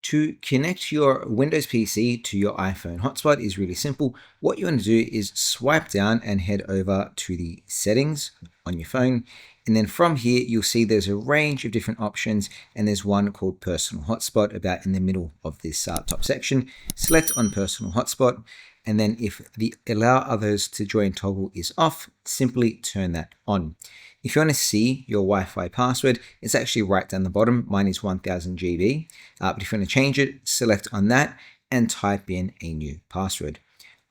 To connect your Windows PC to your iPhone hotspot is really simple. What you want to do is swipe down and head over to the settings on your phone. And then from here, you'll see there's a range of different options, and there's one called personal hotspot about in the middle of this top section. Select on personal hotspot. And then if the allow others to join toggle is off, simply turn that on. If you want to see your Wi-Fi password, it's actually right down the bottom. Mine is 1000 GB. But if you want to change it, select on that and type in a new password.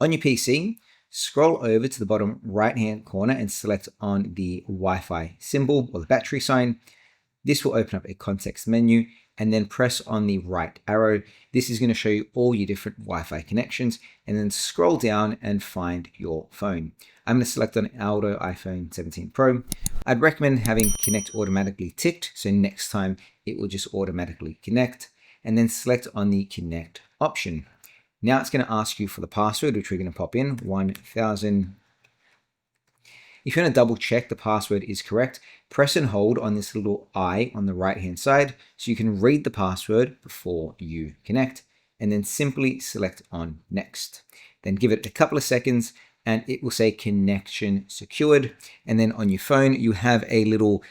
On your PC, scroll over to the bottom right-hand corner and select on the Wi-Fi symbol or the battery sign. This will open up a context menu, and then press on the right arrow. This is going to show you all your different Wi-Fi connections, and then scroll down and find your phone. I'm going to select on Aldo iPhone 17 Pro. I'd recommend having connect automatically ticked, so next time it will just automatically connect, and then select on the connect option. Now it's going to ask you for the password, which we're going to pop in 1000. If you want to double check the password is correct, press and hold on this little I on the right hand side so you can read the password before you connect, and then simply select on next. Then give it a couple of seconds and it will say connection secured. And then on your phone, you have a little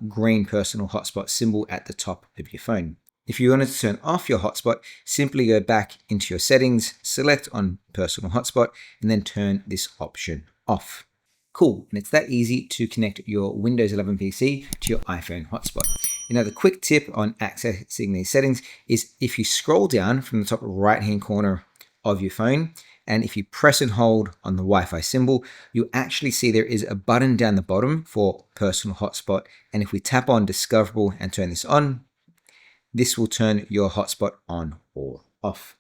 green personal hotspot symbol at the top of your phone. If you wanted to turn off your hotspot, simply go back into your settings, select on personal hotspot, and then turn this option off. Cool, and it's that easy to connect your Windows 11 PC to your iPhone hotspot. You know, the quick tip on accessing these settings is if you scroll down from the top right-hand corner of your phone, and if you press and hold on the Wi-Fi symbol, you actually see there is a button down the bottom for personal hotspot. And if we tap on discoverable and turn this on, this will turn your hotspot on or off.